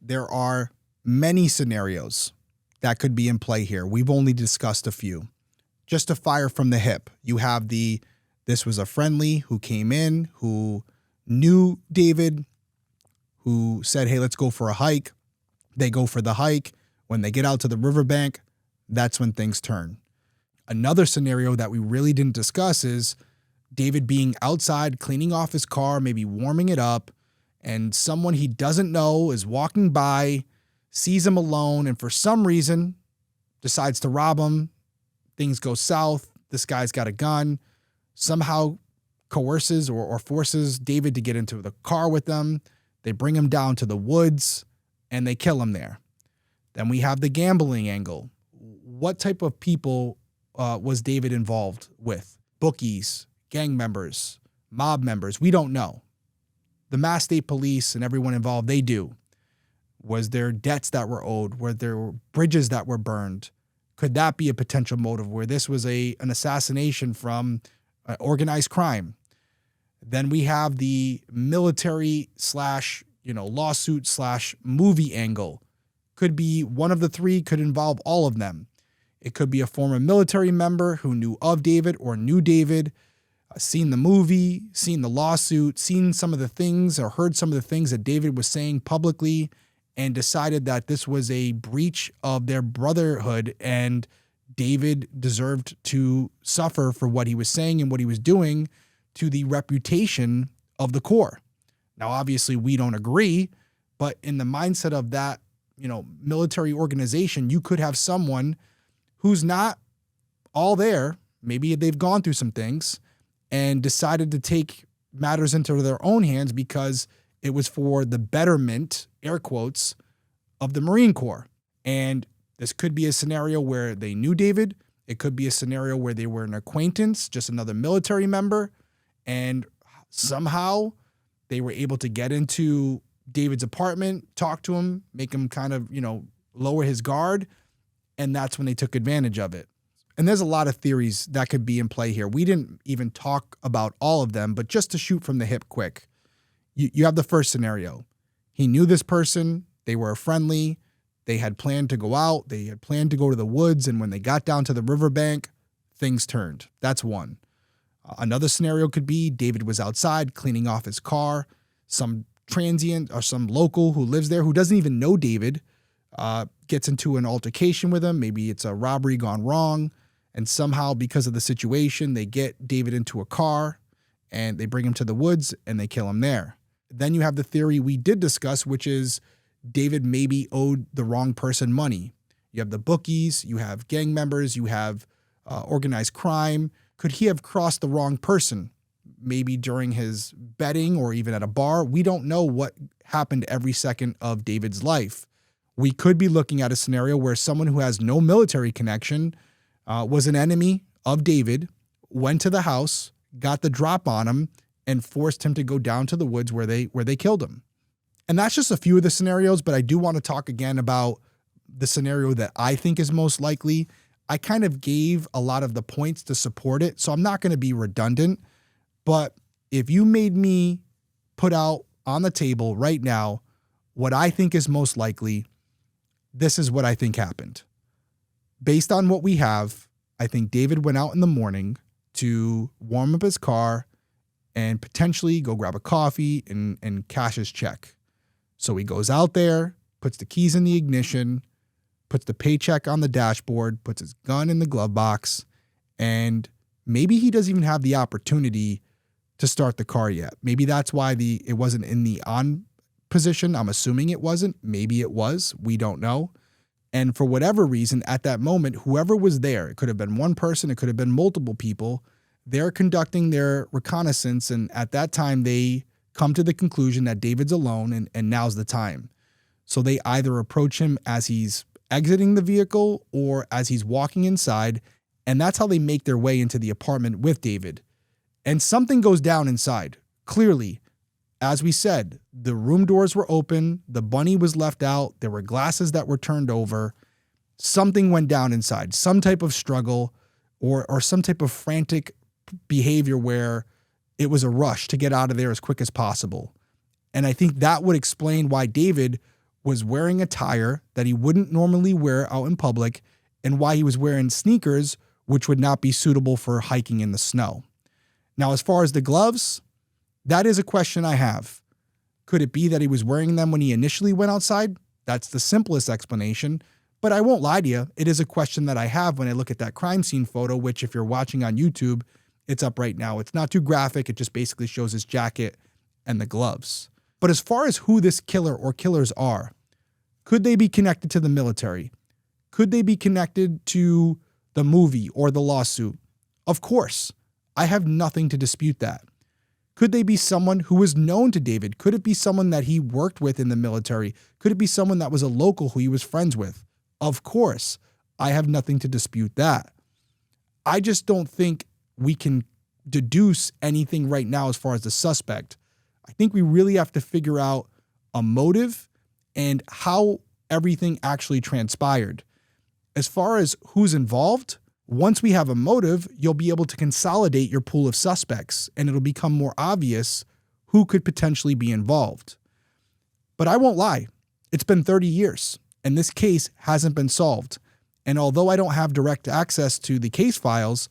There are many scenarios that could be in play here. We've only discussed a few. Just to fire from the hip, you have this was a friendly who came in, who knew David, who said, hey, let's go for a hike. They go for the hike. When they get out to the riverbank, that's when things turn. Another scenario that we really didn't discuss is David being outside, cleaning off his car, maybe warming it up, and someone he doesn't know is walking by, sees him alone, and for some reason decides to rob him. Things go south. This guy's got a gun, somehow coerces or forces David to get into the car with them. They bring him down to the woods and they kill him there. Then we have the gambling angle. What type of people was David involved with? Bookies, gang members, mob members? We don't know. The Mass State Police and everyone involved, they do. Was there debts that were owed? Were there bridges that were burned? Could that be a potential motive where this was an assassination from organized crime? Then we have the military / lawsuit / movie angle. Could be one of the three, could involve all of them. It could be a former military member who knew of David or knew David, seen the movie, seen the lawsuit, seen some of the things or heard some of the things that David was saying publicly and decided that this was a breach of their brotherhood and David deserved to suffer for what he was saying and what he was doing to the reputation of the Corps. Now, obviously, we don't agree, but in the mindset of that, military organization, you could have someone who's not all there. Maybe they've gone through some things and decided to take matters into their own hands because it was for the betterment, air quotes, of the Marine Corps. And this could be a scenario where they knew David. It could be a scenario where they were an acquaintance, just another military member, and somehow they were able to get into David's apartment, talk to him, make him kind of, lower his guard, and that's when they took advantage of it. And there's a lot of theories that could be in play here. We didn't even talk about all of them, but just to shoot from the hip quick, you have the first scenario. He knew this person. They were friendly. They had planned to go out. They had planned to go to the woods. And when they got down to the riverbank, things turned. That's one. Another scenario could be David was outside cleaning off his car. Some transient or some local who lives there who doesn't even know David gets into an altercation with him. Maybe it's a robbery gone wrong. And somehow because of the situation, they get David into a car and they bring him to the woods and they kill him there. Then you have the theory we did discuss, which is David maybe owed the wrong person money. You have the bookies, you have gang members, you have organized crime. Could he have crossed the wrong person? Maybe during his betting or even at a bar. We don't know what happened every second of David's life. We could be looking at a scenario where someone who has no military connection was an enemy of David, went to the house, got the drop on him, and forced him to go down to the woods where they killed him. And that's just a few of the scenarios, but I do want to talk again about the scenario that I think is most likely. I kind of gave a lot of the points to support it, so I'm not going to be redundant. But if you made me put out on the table right now what I think is most likely, this is what I think happened. Based on what we have, I think David went out in the morning to warm up his car and potentially go grab a coffee and cash his check. So he goes out there, puts the keys in the ignition, puts the paycheck on the dashboard, puts his gun in the glove box, and maybe he doesn't even have the opportunity to start the car yet. Maybe that's why it wasn't in the on position. I'm assuming it wasn't. Maybe it was. We don't know. And for whatever reason, at that moment, whoever was there, it could have been one person, it could have been multiple people, they're conducting their reconnaissance, and at that time, they come to the conclusion that David's alone and now's the time. So they either approach him as he's exiting the vehicle or as he's walking inside, and that's how they make their way into the apartment with David. And something goes down inside. Clearly, as we said, the room doors were open, the bunny was left out, there were glasses that were turned over. Something went down inside, some type of struggle or some type of frantic behavior where it was a rush to get out of there as quick as possible. And I think that would explain why David was wearing attire that he wouldn't normally wear out in public and why he was wearing sneakers, which would not be suitable for hiking in the snow. Now, as far as the gloves, that is a question I have. Could it be that he was wearing them when he initially went outside? That's the simplest explanation. But I won't lie to you, it is a question that I have when I look at that crime scene photo, which if you're watching on YouTube, it's up right now. It's not too graphic. It just basically shows his jacket and the gloves. But as far as who this killer or killers are, could they be connected to the military? Could they be connected to the movie or the lawsuit? Of course. I have nothing to dispute that. Could they be someone who was known to David? Could it be someone that he worked with in the military? Could it be someone that was a local who he was friends with? Of course. I have nothing to dispute that. I just don't think we can deduce anything right now as far as the suspect. I think we really have to figure out a motive and how everything actually transpired. As far as who's involved, once we have a motive, you'll be able to consolidate your pool of suspects and it'll become more obvious who could potentially be involved. But I won't lie, it's been 30 years and this case hasn't been solved. And although I don't have direct access to the case files,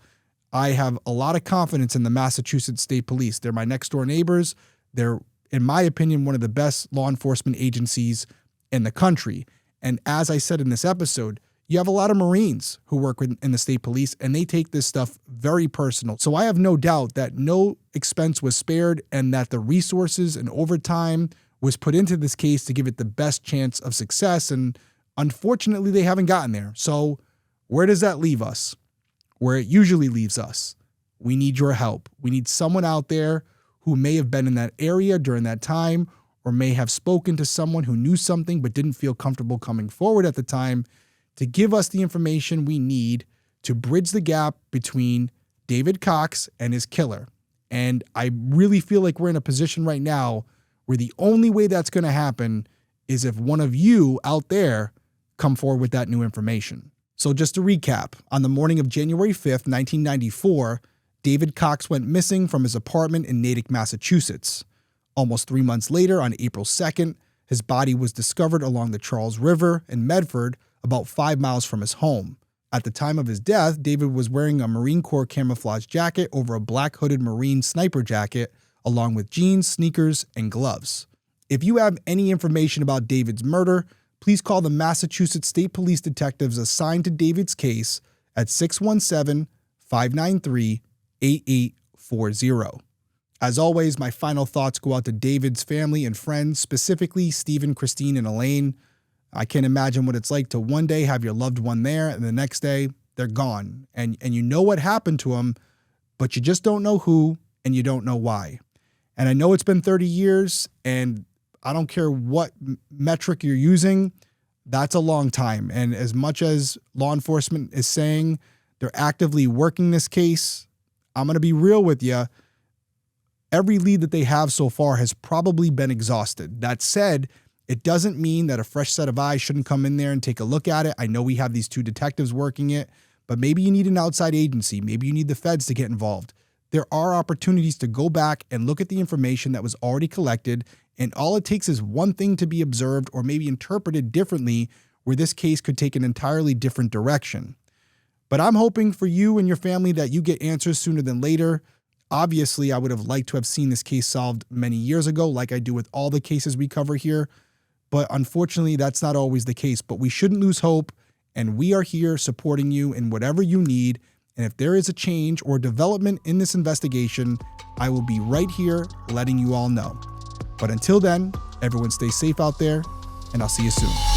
I have a lot of confidence in the Massachusetts State Police. They're my next door neighbors. They're, in my opinion, one of the best law enforcement agencies in the country. And as I said in this episode, you have a lot of Marines who work in the state police and they take this stuff very personal. So I have no doubt that no expense was spared and that the resources and overtime was put into this case to give it the best chance of success. And unfortunately, they haven't gotten there. So where does that leave us? Where it usually leaves us. We need your help. We need someone out there who may have been in that area during that time or may have spoken to someone who knew something but didn't feel comfortable coming forward at the time to give us the information we need to bridge the gap between David Cox and his killer. And I really feel like we're in a position right now where the only way that's going to happen is if one of you out there come forward with that new information. So just to recap, on the morning of January 5th, 1994, David Cox went missing from his apartment in Natick, Massachusetts. Almost 3 months later, on April 2nd, his body was discovered along the Charles River in Medfield, about 5 miles from his home. At the time of his death, David was wearing a Marine Corps camouflage jacket over a black hooded Marine sniper jacket, along with jeans, sneakers, and gloves. If you have any information about David's murder, please call the Massachusetts State Police detectives assigned to David's case at 617-593-8840. As always, my final thoughts go out to David's family and friends, specifically Stephen, Christine, and Elaine. I can't imagine what it's like to one day have your loved one there and the next day they're gone. And you know what happened to them, but you just don't know who and you don't know why. And I know it's been 30 years and I don't care what metric you're using, that's a long time. And as much as law enforcement is saying they're actively working this case, I'm going to be real with you. Every lead that they have so far has probably been exhausted. That said, it doesn't mean that a fresh set of eyes shouldn't come in there and take a look at it. I know we have these 2 detectives working it, but maybe you need an outside agency. Maybe you need the feds to get involved. There are opportunities to go back and look at the information that was already collected, and all it takes is one thing to be observed or maybe interpreted differently where this case could take an entirely different direction. But I'm hoping for you and your family that you get answers sooner than later. Obviously, I would have liked to have seen this case solved many years ago, like I do with all the cases we cover here. But unfortunately, that's not always the case. But we shouldn't lose hope, and we are here supporting you in whatever you need. And if there is a change or development in this investigation, I will be right here letting you all know. But until then, everyone stay safe out there, and I'll see you soon.